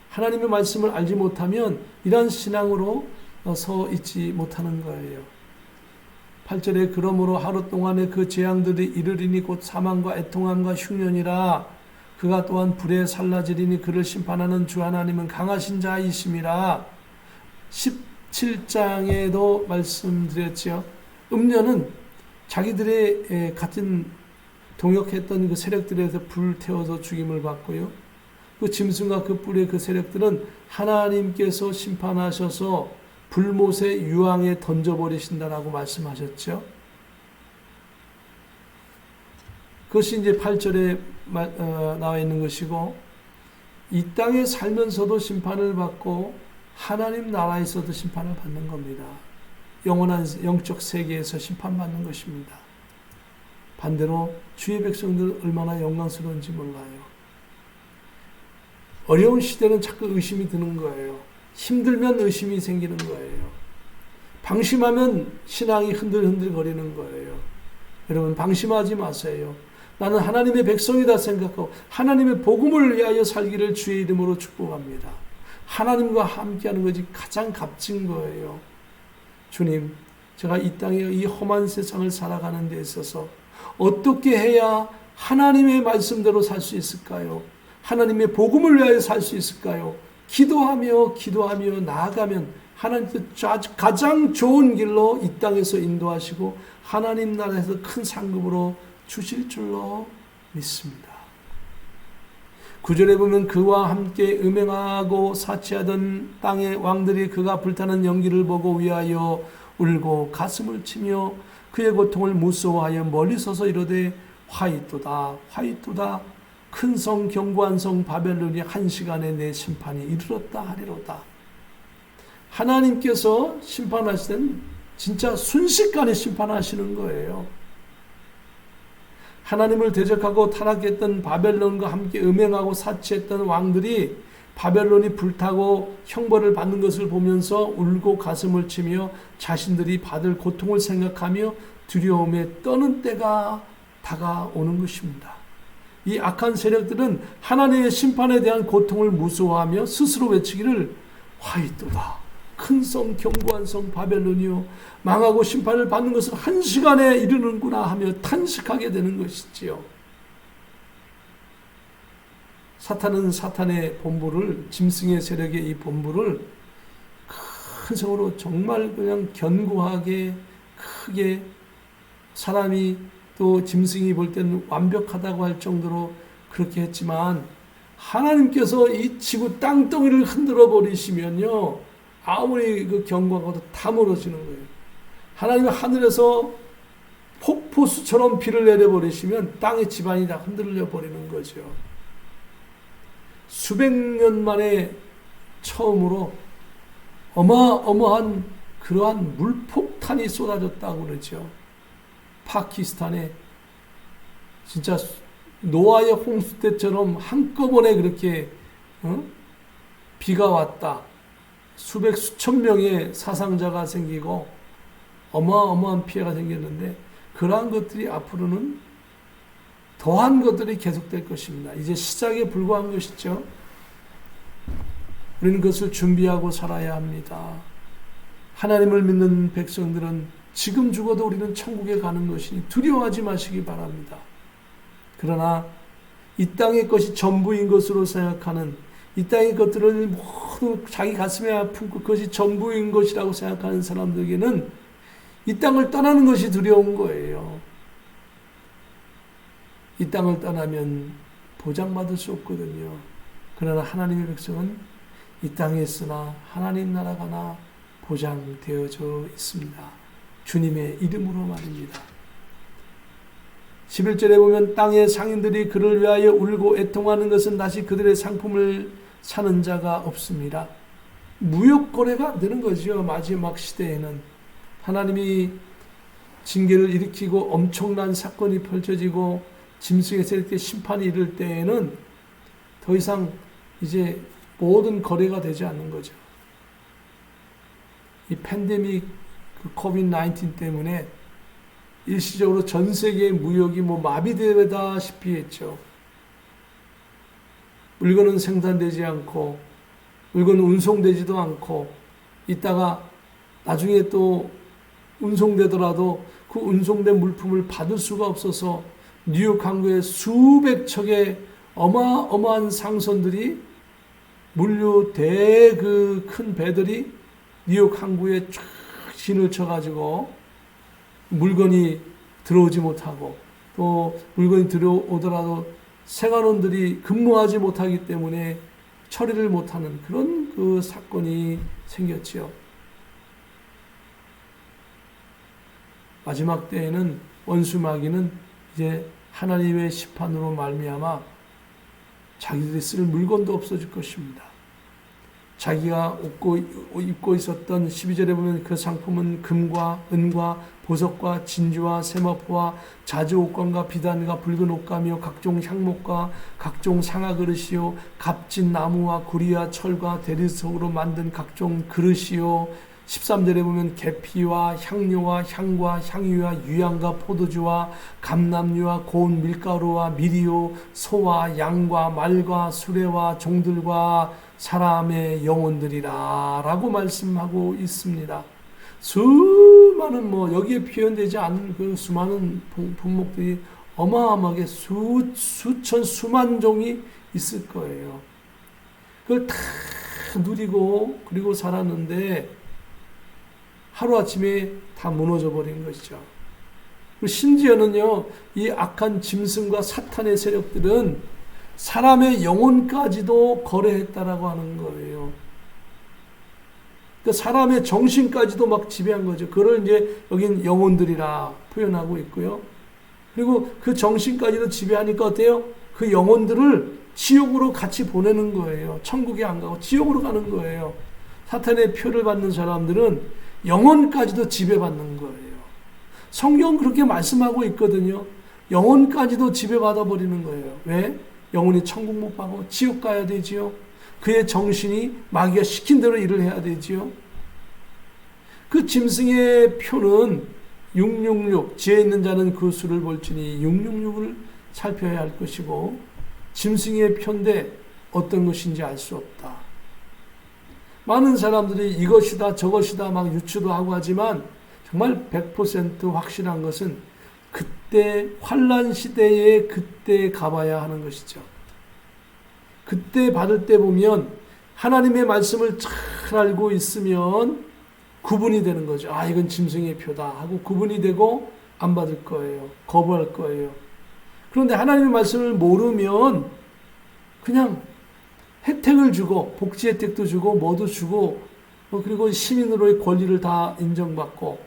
하나님의 말씀을 알지 못하면 이러한 신앙으로 서 있지 못하는 거예요. 8절에 그러므로 하루 동안에 그 재앙들이 이르리니 곧 사망과 애통함과 흉년이라 그가 또한 불에 살라지리니 그를 심판하는 주 하나님은 강하신 자이심이라. 17장에도 말씀드렸죠. 음녀는 자기들의 같은 동역했던 그 세력들에서 불 태워서 죽임을 받고요. 그 짐승과 그 뿔의 그 세력들은 하나님께서 심판하셔서 불못의 유황에 던져버리신다라고 말씀하셨죠. 그것이 이제 8절에 나와 있는 것이고, 이 땅에 살면서도 심판을 받고 하나님 나라에서도 심판을 받는 겁니다. 영원한 영적 세계에서 심판받는 것입니다. 반대로 주의 백성들은 얼마나 영광스러운지 몰라요. 어려운 시대는 자꾸 의심이 드는 거예요. 힘들면 의심이 생기는 거예요. 방심하면 신앙이 흔들흔들 거리는 거예요. 여러분 방심하지 마세요. 나는 하나님의 백성이다 생각하고 하나님의 복음을 위하여 살기를 주의 이름으로 축복합니다. 하나님과 함께하는 것이 가장 값진 거예요. 주님, 제가 이 땅에 이 험한 세상을 살아가는 데 있어서 어떻게 해야 하나님의 말씀대로 살 수 있을까요? 하나님의 복음을 위하여 살 수 있을까요? 기도하며 나아가면 하나님께서 가장 좋은 길로 이 땅에서 인도하시고 하나님 나라에서 큰 상급으로 주실 줄로 믿습니다. 9절에 보면 그와 함께 음행하고 사치하던 땅의 왕들이 그가 불타는 연기를 보고 위하여 울고 가슴을 치며 그의 고통을 무서워하여 멀리 서서 이르되 화이토다 화이토다 큰 성 견고한 성 바벨론이 한 시간에 내 심판이 이르렀다 하리로다. 하나님께서 심판하실 때는 진짜 순식간에 심판하시는 거예요. 하나님을 대적하고 타락했던 바벨론과 함께 음행하고 사치했던 왕들이 바벨론이 불타고 형벌을 받는 것을 보면서 울고 가슴을 치며 자신들이 받을 고통을 생각하며 두려움에 떠는 때가 다가오는 것입니다. 이 악한 세력들은 하나님의 심판에 대한 고통을 무서워하며 스스로 외치기를 화이토다 큰 성 견고한 성 바벨론이요 망하고 심판을 받는 것은 한 시간에 이르는구나 하며 탄식하게 되는 것이지요. 사탄은 사탄의 본부를 짐승의 세력의 이 본부를 큰 성으로 정말 그냥 견고하게 크게 사람이 또 짐승이 볼 때는 완벽하다고 할 정도로 그렇게 했지만 하나님께서 이 지구 땅덩이를 흔들어 버리시면요 아무리 그 견고하고도 다 무너지는 거예요. 하나님은 하늘에서 폭포수처럼 비를 내려버리시면 땅의 지반이 다 흔들려 버리는 거죠. 수백 년 만에 처음으로 어마어마한 그러한 물폭탄이 쏟아졌다고 그러죠. 파키스탄에 진짜 노아의 홍수 때처럼 한꺼번에 그렇게 비가 왔다. 수천 명의 사상자가 생기고 어마어마한 피해가 생겼는데 그러한 것들이 앞으로는 더한 것들이 계속될 것입니다. 이제 시작에 불과한 것이죠. 우리는 그것을 준비하고 살아야 합니다. 하나님을 믿는 백성들은 지금 죽어도 우리는 천국에 가는 것이니 두려워하지 마시기 바랍니다. 그러나 이 땅의 것이 전부인 것으로 생각하는 이 땅의 것들을 모두 자기 가슴에 아픈 그것이 전부인 것이라고 생각하는 사람들에게는 이 땅을 떠나는 것이 두려운 거예요. 이 땅을 떠나면 보장받을 수 없거든요. 그러나 하나님의 백성은 이 땅에 있으나 하나님 나라가나 보장되어져 있습니다. 주님의 이름으로 말입니다. 11절에 보면 땅의 상인들이 그를 위하여 울고 애통하는 것은 다시 그들의 상품을 사는 자가 없습니다. 무역거래가 되는 거죠. 마지막 시대에는 하나님이 징계를 일으키고 엄청난 사건이 펼쳐지고 짐승에서 이렇게 심판이 이를 때에는 더 이상 이제 모든 거래가 되지 않는 거죠. 이 팬데믹 그 코비드-19 때문에 일시적으로 전 세계의 무역이 마비되다시피 했죠. 물건은 생산되지 않고 물건은 운송되지도 않고 있다가 나중에 또 운송되더라도 그 운송된 물품을 받을 수가 없어서 뉴욕 항구에 수백 척의 어마어마한 상선들이 물류 그 큰 배들이 뉴욕 항구에 쫙 진을 쳐가지고 물건이 들어오지 못하고 또 물건이 들어오더라도 세관원들이 근무하지 못하기 때문에 처리를 못하는 그런 그 사건이 생겼지요. 마지막 때에는 원수 마귀는 이제 하나님의 심판으로 말미암아 자기들이 쓸 물건도 없어질 것입니다. 자기가 입고 있었던 12절에 보면 그 상품은 금과 은과 보석과 진주와 세마포와 자주 옥관과 비단과 붉은 옷감이요 각종 향목과 각종 상아 그릇이요 값진 나무와 구리와 철과 대리석으로 만든 각종 그릇이요 13절에 보면 계피와 향료와 향과 향유와 유향과 포도주와 감람류와 고운 밀가루와 미리요 소와 양과 말과 수레와 종들과 사람의 영혼들이라 라고 말씀하고 있습니다. 수많은 여기에 표현되지 않은 그 수많은 품목들이 어마어마하게 수천 수만 종이 있을 거예요. 그걸 다 누리고 그리고 살았는데 하루아침에 다 무너져 버린 것이죠. 심지어는요, 이 악한 짐승과 사탄의 세력들은 사람의 영혼까지도 거래했다라고 하는 거예요. 그러니까 사람의 정신까지도 막 지배한 거죠. 그걸 이제 여긴 영혼들이라 표현하고 있고요. 그리고 그 정신까지도 지배하니까 어때요? 그 영혼들을 지옥으로 같이 보내는 거예요. 천국에 안 가고 지옥으로 가는 거예요. 사탄의 표를 받는 사람들은 영혼까지도 지배받는 거예요. 성경 그렇게 말씀하고 있거든요. 영혼까지도 지배받아 버리는 거예요. 왜? 영혼이 천국 못 가고 지옥 가야 되지요. 그의 정신이 마귀가 시킨 대로 일을 해야 되지요. 그 짐승의 표는 666, 지혜 있는 자는 그 수를 볼지니 666을 살펴야 할 것이고 짐승의 표인데 어떤 것인지 알 수 없다. 많은 사람들이 이것이다 저것이다 막 유추도 하고 하지만 정말 100% 확실한 것은 그때 환난 시대에 그때 가봐야 하는 것이죠. 그때 받을 때 보면 하나님의 말씀을 잘 알고 있으면 구분이 되는 거죠. 아, 이건 짐승의 표다 하고 구분이 되고 안 받을 거예요. 거부할 거예요. 그런데 하나님의 말씀을 모르면 그냥 혜택을 주고 복지 혜택도 주고 뭐도 주고 그리고 시민으로의 권리를 다 인정받고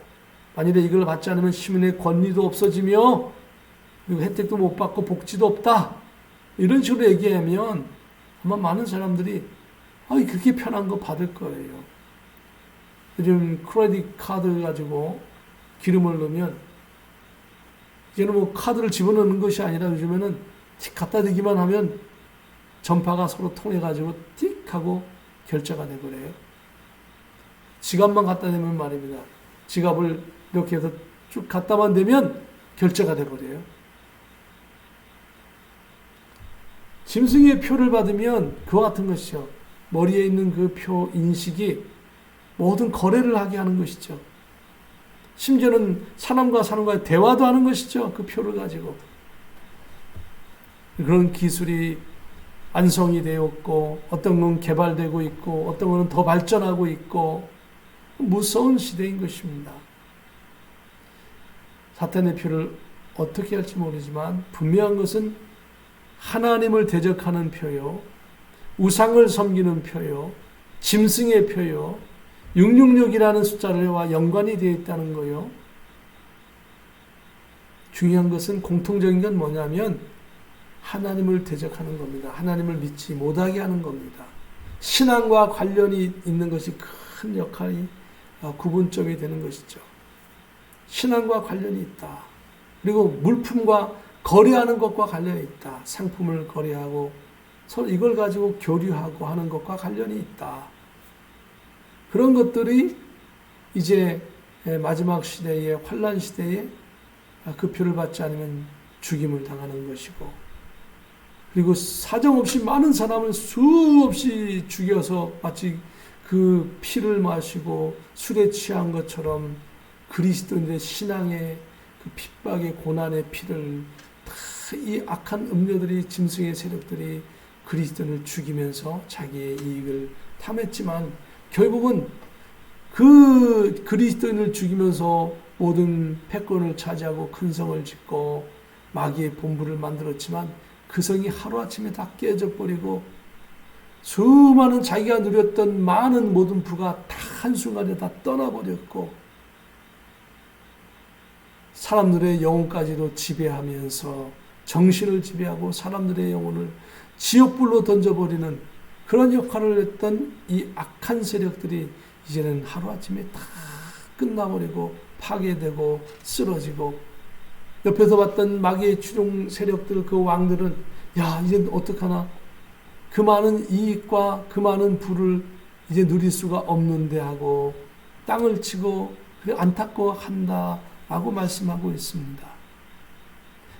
만일에 이걸 받지 않으면 시민의 권리도 없어지며 그리고 혜택도 못 받고 복지도 없다 이런 식으로 얘기하면 아마 많은 사람들이 그렇게 편한 거 받을 거예요. 요즘 크레딧 카드 가지고 기름을 넣으면 이제는 카드를 집어넣는 것이 아니라 요즘에는 갖다 대기만 하면 전파가 서로 통해가지고 틱 하고 결제가 돼버려요. 지갑만 갖다 대면 말입니다. 지갑을 이렇게 해서 쭉 갖다만 대면 결제가 돼버려요. 짐승의 표를 받으면 그와 같은 것이죠. 머리에 있는 그 표 인식이 모든 거래를 하게 하는 것이죠. 심지어는 사람과 사람과의 대화도 하는 것이죠. 그 표를 가지고. 그런 기술이 완성이 되었고 어떤 건 개발되고 있고 어떤 건 더 발전하고 있고 무서운 시대인 것입니다. 사탄의 표를 어떻게 할지 모르지만 분명한 것은 하나님을 대적하는 표요, 우상을 섬기는 표요, 짐승의 표요, 666이라는 숫자와 연관이 되어 있다는 거요. 중요한 것은 공통적인 건 뭐냐면 하나님을 대적하는 겁니다. 하나님을 믿지 못하게 하는 겁니다. 신앙과 관련이 있는 것이 큰 역할이 구분점이 되는 것이죠. 신앙과 관련이 있다. 그리고 물품과 거래하는 것과 관련이 있다. 상품을 거래하고 서로 이걸 가지고 교류하고 하는 것과 관련이 있다. 그런 것들이 이제 마지막 시대에 환란 시대에 그 표를 받지 않으면 죽임을 당하는 것이고, 그리고 사정없이 많은 사람을 수없이 죽여서 마치 그 피를 마시고 술에 취한 것처럼 그리스도인의 신앙의 그 핍박의 고난의 피를 다 이 악한 음료들이, 짐승의 세력들이 그리스도인을 죽이면서 자기의 이익을 탐했지만 결국은 그 그리스도인을 죽이면서 모든 패권을 차지하고 큰 성을 짓고 마귀의 본부를 만들었지만 그 성이 하루아침에 다 깨져버리고 수많은 자기가 누렸던 많은 모든 부가 다 한순간에 다 떠나버렸고 사람들의 영혼까지도 지배하면서 정신을 지배하고 사람들의 영혼을 지옥불로 던져버리는 그런 역할을 했던 이 악한 세력들이 이제는 하루아침에 다 끝나버리고 파괴되고 쓰러지고, 옆에서 봤던 마귀의 추종 세력들, 그 왕들은 야 이제 어떡하나, 그 많은 이익과 그 많은 부를 이제 누릴 수가 없는데 하고 땅을 치고 안타까워한다라고 말씀하고 있습니다.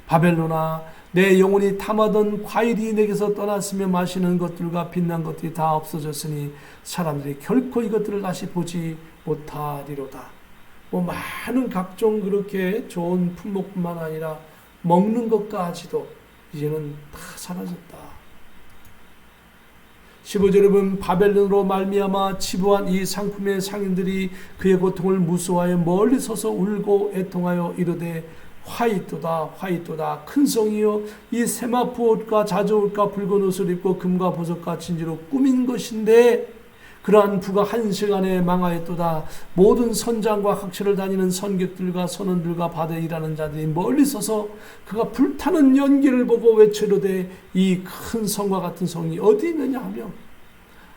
바벨론아, 내 영혼이 탐하던 과일이 내게서 떠났으며 마시는 것들과 빛난 것들이 다 없어졌으니 사람들이 결코 이것들을 다시 보지 못하리로다. 많은 각종 그렇게 좋은 품목뿐만 아니라 먹는 것까지도 이제는 다 사라졌다. 15절에 보면 바벨론으로 말미암아 치부한 이 상품의 상인들이 그의 고통을 무서워하여 멀리 서서 울고 애통하여 이르되 화이토다 화이토다 큰 성이여, 이 세마포 옷과 자저옷과 붉은 옷을 입고 금과 보석과 진주로 꾸민 것인데 그러한 부가 한 시간에 망하였도다. 모든 선장과 학처를 다니는 선객들과 선원들과 바다에 일하는 자들이 멀리 서서 그가 불타는 연기를 보고 외치려되 이 큰 성과 같은 성이 어디 있느냐 하며,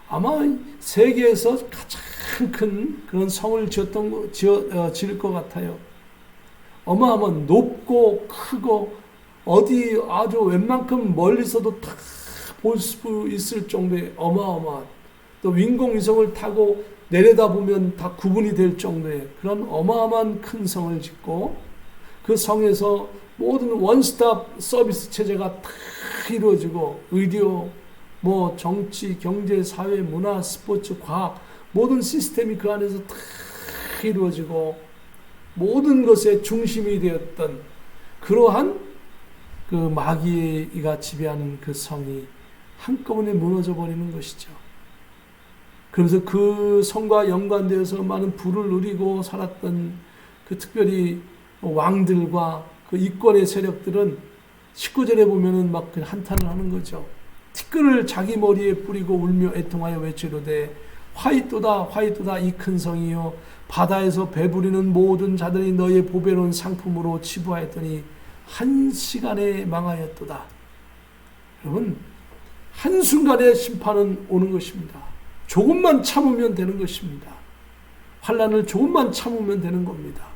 아마 세계에서 가장 큰 그런 성을 지을 것 같아요. 어마어마한 높고 크고 어디 아주 웬만큼 멀리서도 다 볼 수 있을 정도의 어마어마한, 또 인공위성을 타고 내려다보면 다 구분이 될 정도의 그런 어마어마한 큰 성을 짓고, 그 성에서 모든 원스톱 서비스 체제가 다 이루어지고 의료, 정치, 경제, 사회, 문화, 스포츠, 과학 모든 시스템이 그 안에서 다 이루어지고 모든 것의 중심이 되었던 그러한 그 마귀가 지배하는 그 성이 한꺼번에 무너져 버리는 것이죠. 그러면서 그 성과 연관되어서 많은 부를 누리고 살았던 그 특별히 왕들과 그 이권의 세력들은 19절에 보면은 막 한탄을 하는 거죠. 티끌을 자기 머리에 뿌리고 울며 애통하여 외치로되 화이토다 화이토다 이 큰 성이요, 바다에서 배부리는 모든 자들이 너의 보배로운 상품으로 치부하였더니 한 시간에 망하였도다. 여러분, 한순간에 심판은 오는 것입니다. 조금만 참으면 되는 것입니다. 환난을 조금만 참으면 되는 겁니다.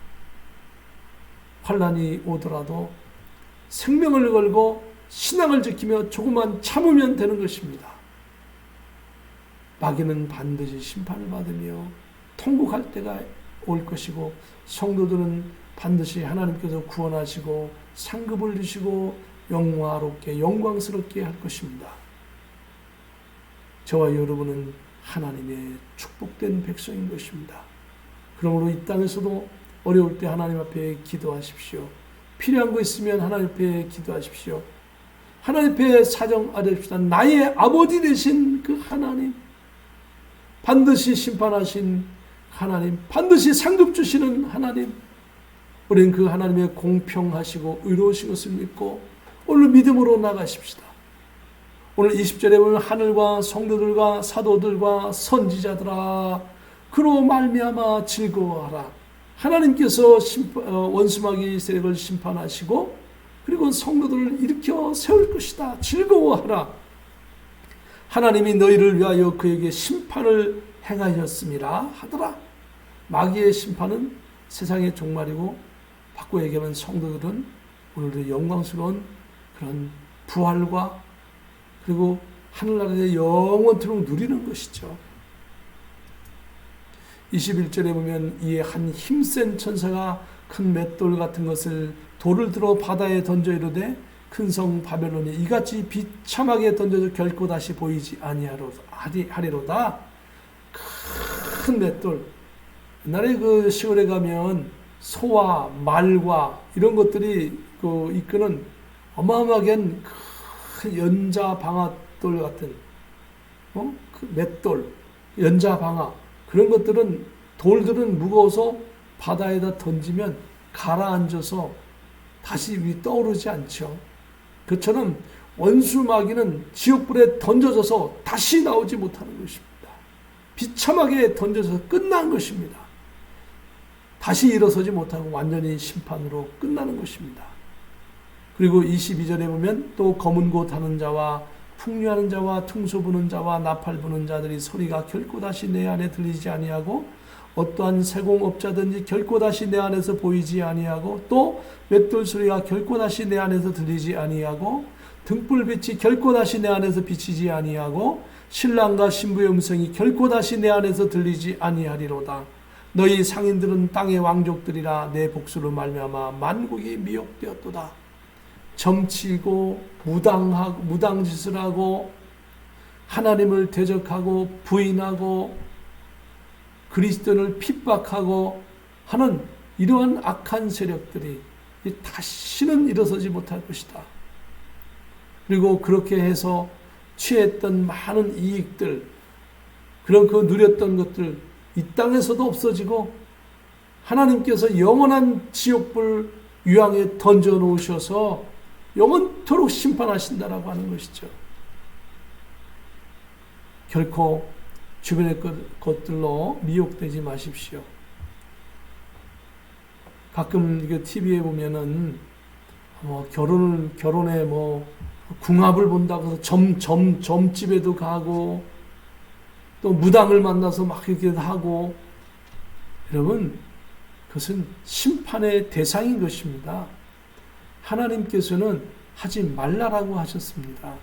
환난이 오더라도 생명을 걸고 신앙을 지키며 조금만 참으면 되는 것입니다. 마귀는 반드시 심판을 받으며 통곡할 때가 올 것이고, 성도들은 반드시 하나님께서 구원하시고 상급을 주시고 영화롭게 영광스럽게 할 것입니다. 저와 여러분은 하나님의 축복된 백성인 것입니다. 그러므로 이 땅에서도 어려울 때 하나님 앞에 기도하십시오. 필요한 거 있으면 하나님 앞에 기도하십시오. 하나님 앞에 사정하십시다. 나의 아버지 되신 그 하나님, 반드시 심판하신 하나님, 반드시 상급 주시는 하나님, 우리는 그 하나님의 공평하시고 의로우신 것을 믿고 오늘 믿음으로 나가십시다. 오늘 20절에 보면 하늘과 성도들과 사도들과 선지자들아 그로 말미암아 즐거워하라. 하나님께서 원수마귀 세력을 심판하시고 그리고 성도들을 일으켜 세울 것이다. 즐거워하라. 하나님이 너희를 위하여 그에게 심판을 행하였음이라 하더라. 마귀의 심판은 세상의 종말이고 바꿔 얘기하면 성도들은 오늘도 영광스러운 그런 부활과 그리고 하늘나라의 영원토록 누리는 것이죠. 21절에 보면 이에 한 힘센 천사가 큰 맷돌 같은 것을 돌을 들어 바다에 던져 이르되 큰 성 바벨론이 이같이 비참하게 던져도 결코 다시 보이지 아니하리로다. 큰 맷돌. 옛날에 그 시골에 가면 소와 말과 이런 것들이 이끄는 어마어마하게 큰 연자 방아돌 같은 그 맷돌, 연자 방아 그런 것들은 돌들은 무거워서 바다에다 던지면 가라앉아서 다시 위 떠오르지 않죠. 그처럼 원수 마귀는 지옥불에 던져져서 다시 나오지 못하는 것입니다. 비참하게 던져져서 끝난 것입니다. 다시 일어서지 못하고 완전히 심판으로 끝나는 것입니다. 그리고 22절에 보면 또 검은 곳 하는 자와 풍류하는 자와 퉁소 부는 자와 나팔 부는 자들이 소리가 결코 다시 내 안에 들리지 아니하고 어떠한 세공업자든지 결코 다시 내 안에서 보이지 아니하고 또 맷돌 소리가 결코 다시 내 안에서 들리지 아니하고 등불빛이 결코 다시 내 안에서 비치지 아니하고 신랑과 신부의 음성이 결코 다시 내 안에서 들리지 아니하리로다. 너희 상인들은 땅의 왕족들이라 내 복수로 말미암아 만국이 미혹되었도다. 점치고 무당짓을 하고 하나님을 대적하고 부인하고 그리스도인을 핍박하고 하는 이러한 악한 세력들이 다시는 일어서지 못할 것이다. 그리고 그렇게 해서 취했던 많은 이익들, 그런 그 누렸던 것들 이 땅에서도 없어지고 하나님께서 영원한 지옥불 유황에 던져 놓으셔서 영원토록 심판하신다라고 하는 것이죠. 결코 주변의 것들로 미혹되지 마십시오. 가끔 이게 TV에 보면은 결혼에 궁합을 본다고 해서 점집에도 가고 또 무당을 만나서 막 이렇게 하고, 여러분 그것은 심판의 대상인 것입니다. 하나님께서는 하지 말라라고 하셨습니다.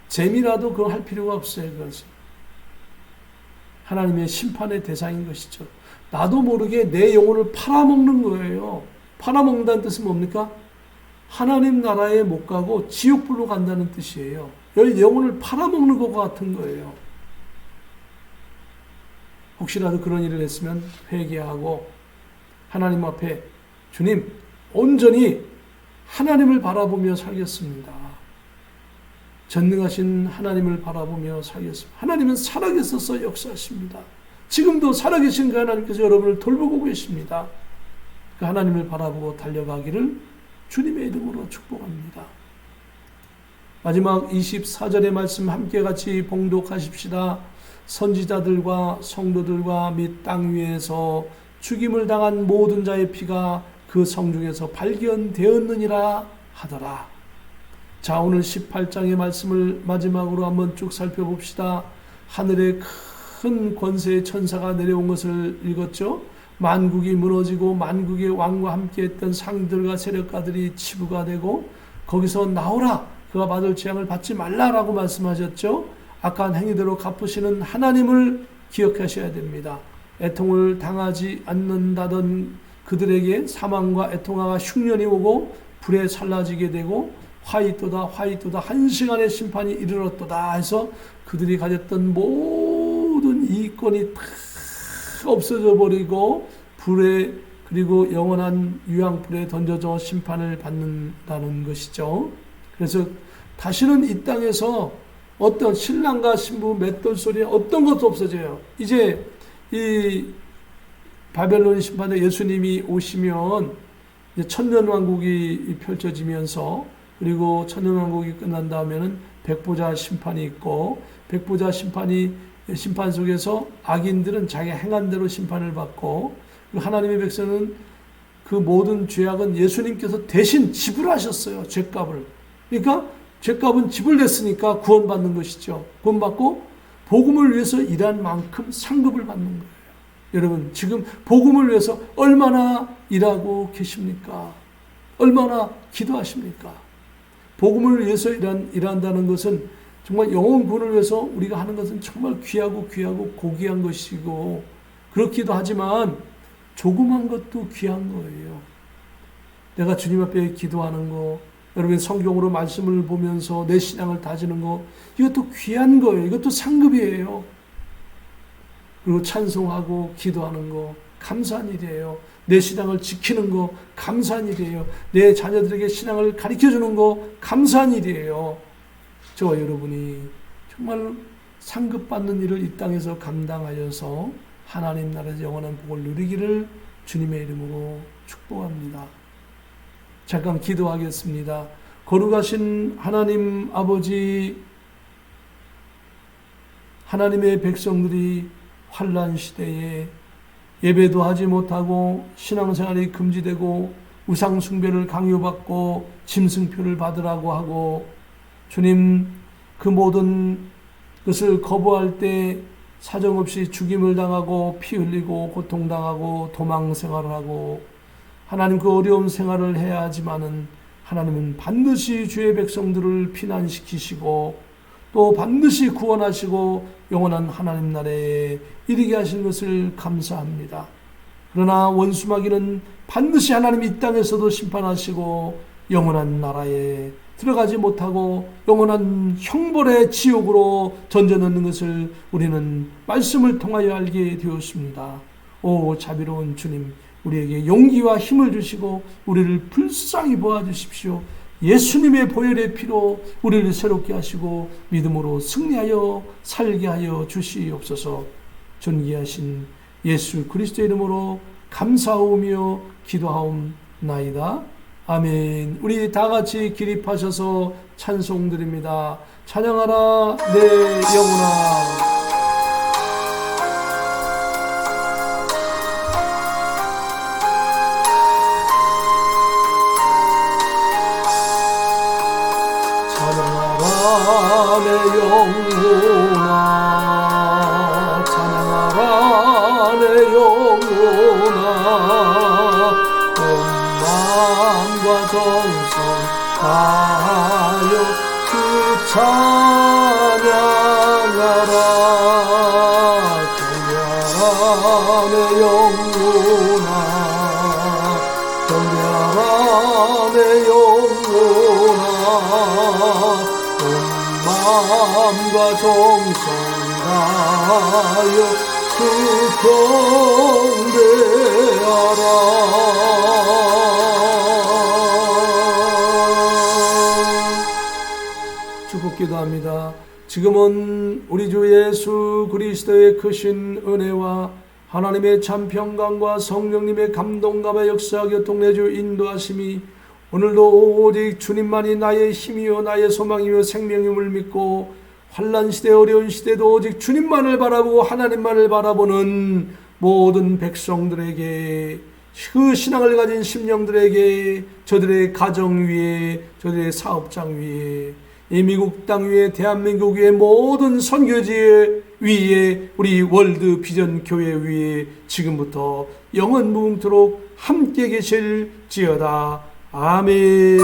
재미라도 그거 할 필요가 없어요. 그것은 하나님의 심판의 대상인 것이죠. 나도 모르게 내 영혼을 팔아먹는 거예요. 팔아먹는다는 뜻은 뭡니까? 하나님 나라에 못 가고 지옥불로 간다는 뜻이에요. 여기 영혼을 팔아먹는 것 같은 거예요. 혹시라도 그런 일을 했으면 회개하고 하나님 앞에 주님 온전히 하나님을 바라보며 살겠습니다. 전능하신 하나님을 바라보며 살겠습니다. 하나님은 살아계셔서 역사하십니다. 지금도 살아계신 그 하나님께서 여러분을 돌보고 계십니다. 그 하나님을 바라보고 달려가기를 주님의 이름으로 축복합니다. 마지막 24절의 말씀 함께 같이 봉독하십시다. 선지자들과 성도들과 및 땅 위에서 죽임을 당한 모든 자의 피가 그 성중에서 발견되었느니라 하더라. 자, 오늘 18장의 말씀을 마지막으로 한번 쭉 살펴봅시다. 하늘에 큰 권세의 천사가 내려온 것을 읽었죠. 만국이 무너지고 만국의 왕과 함께했던 상들과 세력가들이 치부가 되고 거기서 나오라, 그가 받을 재앙을 받지 말라라고 말씀하셨죠. 악한 행위대로 갚으시는 하나님을 기억하셔야 됩니다. 애통을 당하지 않는다던 그들에게 사망과 애통과 흉년이 오고 불에 살라지게 되고 화이또다 한시간의 심판이 이르렀도다 해서 그들이 가졌던 모든 이권이 다 없어져 버리고 불에, 그리고 영원한 유황불에 던져져 심판을 받는다는 것이죠. 그래서 다시는 이 땅에서 어떤 신랑과 신부 맷돌 소리에 어떤 것도 없어져요. 이제 이 바벨론 심판에 예수님이 오시면 천년왕국이 펼쳐지면서, 그리고 천년왕국이 끝난 다음에는 백보자 심판이 있고, 백보자 심판이 심판 속에서 악인들은 자기 행한 대로 심판을 받고, 하나님의 백성은 그 모든 죄악은 예수님께서 대신 지불하셨어요. 죄값을. 그러니까 죄값은 지불됐으니까 구원받는 것이죠. 구원받고 복음을 위해서 일한 만큼 상급을 받는 거예요. 여러분, 지금 복음을 위해서 얼마나 일하고 계십니까? 얼마나 기도하십니까? 복음을 위해서 일한다는 것은 정말 영혼 구원을 위해서 우리가 하는 것은 정말 귀하고 고귀한 것이고, 그렇기도 하지만 조그만 것도 귀한 거예요. 내가 주님 앞에 기도하는 거, 여러분 성경으로 말씀을 보면서 내 신앙을 다지는 거, 이것도 귀한 거예요. 이것도 상급이에요. 그리고 찬송하고 기도하는 거 감사한 일이에요. 내 신앙을 지키는 거 감사한 일이에요. 내 자녀들에게 신앙을 가르쳐주는 거 감사한 일이에요. 저와 여러분이 정말 상급받는 일을 이 땅에서 감당하여서 하나님 나라의 영원한 복을 누리기를 주님의 이름으로 축복합니다. 잠깐 기도하겠습니다. 거룩하신 하나님 아버지, 하나님의 백성들이 환난 시대에 예배도 하지 못하고 신앙생활이 금지되고 우상 숭배를 강요받고 짐승표를 받으라고 하고, 주님 그 모든 것을 거부할 때 사정없이 죽임을 당하고 피 흘리고 고통당하고 도망 생활을 하고, 하나님 그 어려운 생활을 해야 하지만은 하나님은 반드시 주의 백성들을 피난시키시고 또 반드시 구원하시고 영원한 하나님 나라에 이르게 하신 것을 감사합니다. 그러나 원수마귀는 반드시 하나님 이 땅에서도 심판하시고 영원한 나라에 들어가지 못하고 영원한 형벌의 지옥으로 던져넣는 것을 우리는 말씀을 통하여 알게 되었습니다. 오 자비로운 주님, 우리에게 용기와 힘을 주시고 우리를 불쌍히 보아주십시오. 예수님의 보혈의 피로 우리를 새롭게 하시고 믿음으로 승리하여 살게 하여 주시옵소서. 존귀하신 예수 그리스도의 이름으로 감사하오며 기도하옵나이다. 아멘. 우리 다 같이 기립하셔서 찬송 드립니다. 찬양하라 내 영혼아. 찬양하라 내 영혼아, 찬양하라 내 영혼아, 온 마음과 정성 다하여 주 찬양하라. 경배하라 내 영혼아, 경배하라 내 영혼아, 마음과 정성 다하여 주 경배하라. 축복 기도합니다. 지금은 우리 주 예수 그리스도의 크신 은혜와 하나님의 참 평강과 성령님의 감동감의 역사 교통내주 인도하심이 오늘도 오직 주님만이 나의 힘이요 나의 소망이요 생명임을 믿고 환난 시대 어려운 시대도 오직 주님만을 바라보고 하나님만을 바라보는 모든 백성들에게, 그 신앙을 가진 심령들에게, 저들의 가정 위에, 저들의 사업장 위에, 이 미국 땅 위에, 대한민국 위에, 모든 선교지 위에, 우리 월드 비전 교회 위에 지금부터 영원 무궁토록 함께 계실지어다. 아멘.